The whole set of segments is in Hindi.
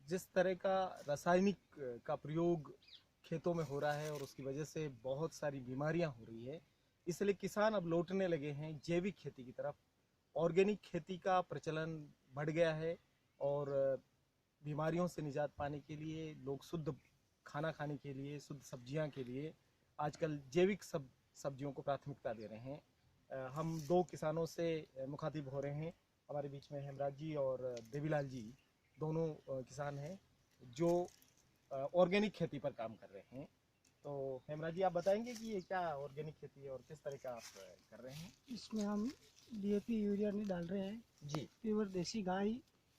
जिस तरह का रासायनिक का प्रयोग खेतों में हो रहा है और उसकी वजह से बहुत सारी बीमारियां हो रही है, इसलिए किसान अब लौटने लगे हैं जैविक खेती की तरफ। ऑर्गेनिक खेती का प्रचलन बढ़ गया है और बीमारियों से निजात पाने के लिए लोग शुद्ध खाना खाने के लिए, शुद्ध सब्जियां के लिए आजकल जैविक सब्जियों को प्राथमिकता दे रहे हैं। हम दो किसानों से मुखातिब हो रहे हैं। हमारे बीच में हेमराज जी और देवीलाल जी, दोनों किसान हैं जो ऑर्गेनिक खेती पर काम कर रहे हैं। तो हेमराज जी, आप बताएंगे कि ये क्या ऑर्गेनिक खेती है और किस तरह का आप कर रहे हैं? इसमें हम डीएपी यूरिया नहीं डाल रहे हैं, जी। प्योर देसी गाय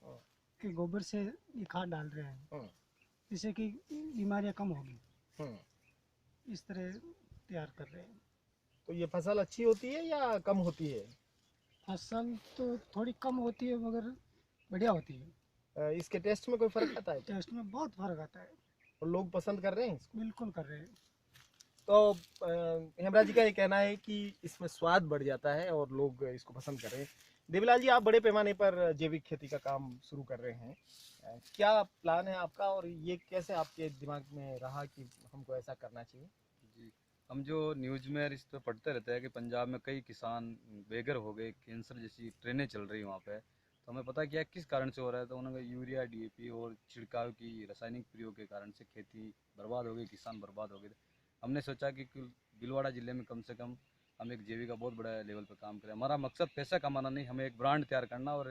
हाँ, के गोबर से ये खाद डाल रहे हैं, हाँ, जिससे कि बीमारियां कम होगी। हाँ। इस तरह तैयार कर रहे हैं। तो ये फसल अच्छी होती है या कम होती है? फसल तो थोड़ी कम होती है मगर बढ़िया होती है। इसके टेस्ट में कोई फर्क आता है क्या? टेस्ट में बहुत फर्क आता है। और लोग पसंद कर रहे हैं इसको? बिल्कुल कर रहे हैं। तो हेमराज जी का ये कहना है कि इसमें स्वाद बढ़ जाता है और लोग इसको पसंद कर रहे हैं। देवीलाल जी, आप बड़े पैमाने पर जैविक खेती का काम शुरू कर रहे हैं। क्या प्लान है आपका और ये कैसे आपके दिमाग में रहा कि हमको ऐसा करना चाहिए? जी, हम जो न्यूज़ में इस पर पढ़ते रहते हैं कि पंजाब में कई किसान बेघर हो गए, कैंसर जैसी ट्रेनें चल रही वहाँ पे। तो हमें पता किया किस कारण से हो रहा है, तो उन्होंने यूरिया डीएपी और छिड़काव की रासायनिक प्रयोग के कारण से खेती बर्बाद हो गई, किसान बर्बाद हो गए। हमने सोचा कि भीलवाड़ा ज़िले में कम से कम हम एक जैविक का बहुत बड़ा लेवल पर काम करें। हमारा मकसद पैसा कमाना नहीं, हमें एक ब्रांड तैयार करना और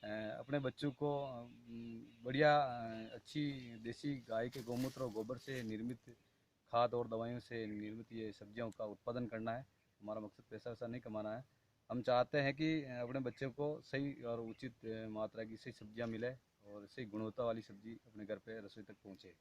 अपने बच्चों को बढ़िया अच्छी देसी गाय के गौमूत्र और गोबर से निर्मित खाद और दवाइयों से निर्मित ये सब्जियों का उत्पादन करना है। हमारा मकसद पैसा वैसा नहीं कमाना है। हम चाहते हैं कि अपने बच्चों को सही और उचित मात्रा की सही सब्जियां मिले और सही गुणवत्ता वाली सब्जी अपने घर पे रसोई तक पहुंचे।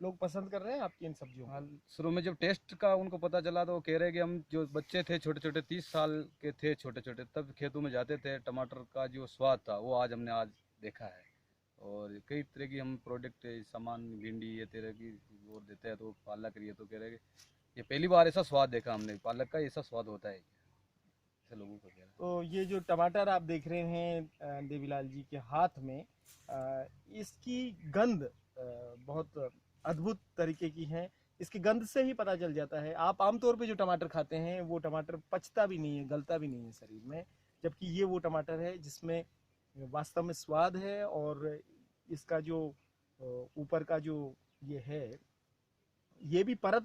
लोग पसंद कर रहे हैं आपकी इन सब्जियों हाँ, को? शुरू में जब टेस्ट का उनको पता चला तो वो कह रहे हैं कि हम जो बच्चे थे छोटे छोटे 30 साल के थे छोटे छोटे, तब खेतों में जाते थे, टमाटर का जो स्वाद था वो आज हमने आज देखा है। और कई तरह की हम प्रोडक्ट सामान भिंडी ये तरह की और देते हैं, तो पालक ये तो कह रहे हैं कि ये पहली बार ऐसा स्वाद देखा हमने, पालक का ऐसा स्वाद होता है ऐसे लोगों को कह रहे हैं। तो ये जो टमाटर आप देख रहे हैं देवीलाल जी के हाथ में, इसकी गंध बहुत अद्भुत तरीके की है। इसकी गंध से ही पता चल जाता है। आप आमतौर पे जो टमाटर खाते हैं वो टमाटर पचता भी नहीं है, गलता भी नहीं है शरीर में, जबकि ये वो टमाटर है जिसमें वास्तव में स्वाद है। और इसका जो ऊपर का जो ये है, ये भी परत